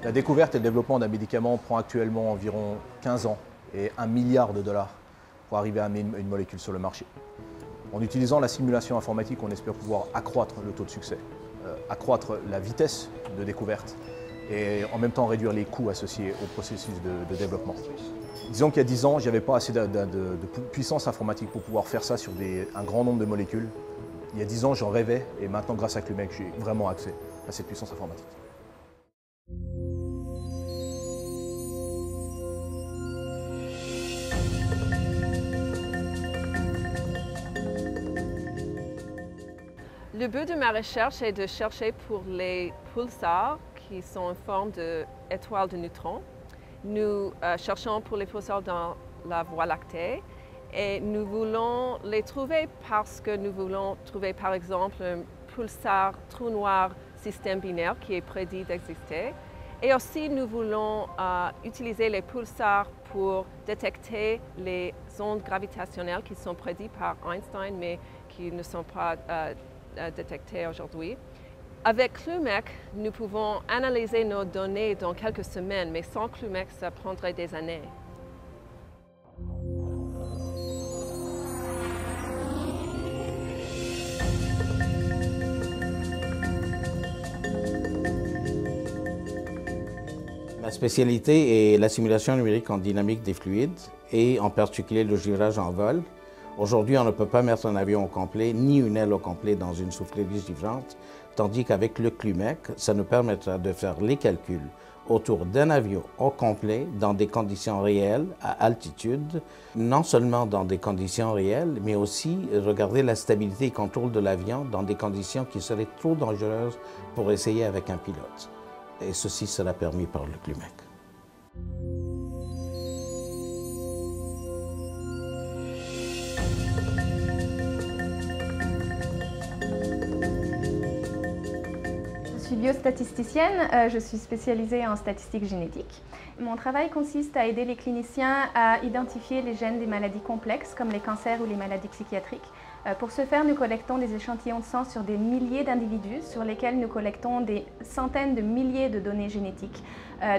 La découverte et le développement d'un médicament prend actuellement environ 15 ans et 1 milliard de dollars pour arriver à amener une molécule sur le marché. En utilisant la simulation informatique, on espère pouvoir accroître le taux de succès, accroître la vitesse de découverte et en même temps réduire les coûts associés au processus de développement. Disons qu'il y a 10 ans, je n'avais pas assez de puissance informatique pour pouvoir faire ça sur un grand nombre de molécules. Il y a 10 ans, j'en rêvais et maintenant, grâce à Clumec, j'ai vraiment accès à cette puissance informatique. Le but de ma recherche est de chercher pour les pulsars qui sont en forme d'étoiles de neutrons. Nous cherchons pour les pulsars dans la Voie lactée et nous voulons les trouver parce que nous voulons trouver par exemple un pulsar trou noir système binaire qui est prédit d'exister. Et aussi nous voulons utiliser les pulsars pour détecter les ondes gravitationnelles qui sont prédites par Einstein mais qui ne sont pas détectées aujourd'hui. Avec Clumec, nous pouvons analyser nos données dans quelques semaines, mais sans Clumec, ça prendrait des années. Ma spécialité est la simulation numérique en dynamique des fluides et en particulier le givrage en vol. Aujourd'hui, on ne peut pas mettre un avion au complet ni une aile au complet dans une soufflerie givrante, tandis qu'avec le Clumec, ça nous permettra de faire les calculs autour d'un avion au complet dans des conditions réelles, à altitude, non seulement dans des conditions réelles, mais aussi regarder la stabilité et contrôle de l'avion dans des conditions qui seraient trop dangereuses pour essayer avec un pilote. Et ceci sera permis par le Clumec. Je suis biostatisticienne, je suis spécialisée en statistique génétique. Mon travail consiste à aider les cliniciens à identifier les gènes des maladies complexes comme les cancers ou les maladies psychiatriques. Pour ce faire, nous collectons des échantillons de sang sur des milliers d'individus sur lesquels nous collectons des centaines de milliers de données génétiques.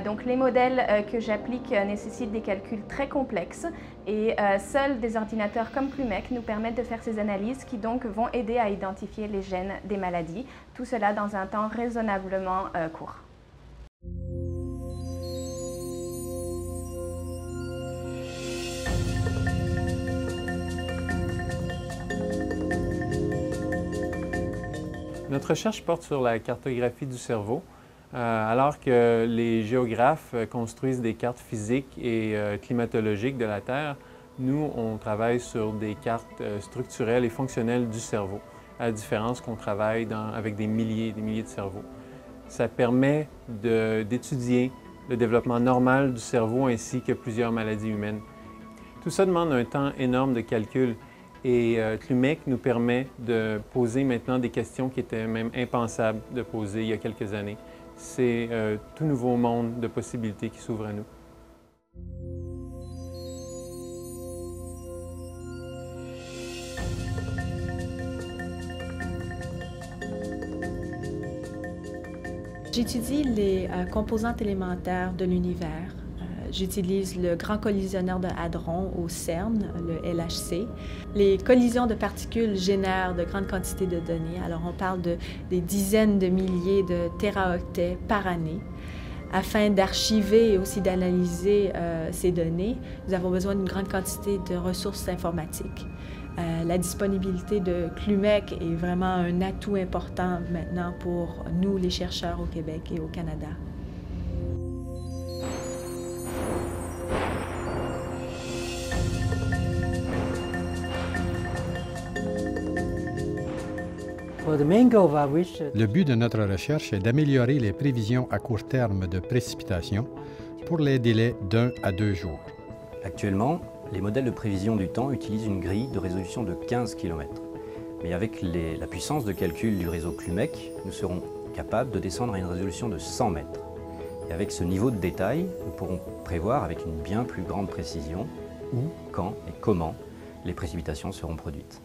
Donc les modèles que j'applique nécessitent des calculs très complexes et seuls des ordinateurs comme Clumec nous permettent de faire ces analyses qui donc vont aider à identifier les gènes des maladies, tout cela dans un temps raisonnablement court. Notre recherche porte sur la cartographie du cerveau. Alors que les géographes construisent des cartes physiques et climatologiques de la Terre, nous, on travaille sur des cartes structurelles et fonctionnelles du cerveau, à la différence qu'on travaille avec des milliers de cerveaux. Ça permet d'étudier le développement normal du cerveau ainsi que plusieurs maladies humaines. Tout ça demande un temps énorme de calcul. Et Clumec nous permet de poser maintenant des questions qui étaient même impensables de poser il y a quelques années. C'est un tout nouveau monde de possibilités qui s'ouvre à nous. J'étudie les composantes élémentaires de l'univers. J'utilise le Grand Collisionneur de Hadron au CERN, le LHC. Les collisions de particules génèrent de grandes quantités de données. Alors on parle des dizaines de milliers de téraoctets par année. Afin d'archiver et aussi d'analyser ces données, nous avons besoin d'une grande quantité de ressources informatiques. La disponibilité de Clumec est vraiment un atout important maintenant pour nous, les chercheurs au Québec et au Canada. Le but de notre recherche est d'améliorer les prévisions à court terme de précipitations pour les délais d'1 à 2 jours. Actuellement, les modèles de prévision du temps utilisent une grille de résolution de 15 km. Mais avec la puissance de calcul du réseau Clumec, nous serons capables de descendre à une résolution de 100 mètres. Et avec ce niveau de détail, nous pourrons prévoir avec une bien plus grande précision où, quand et comment les précipitations seront produites.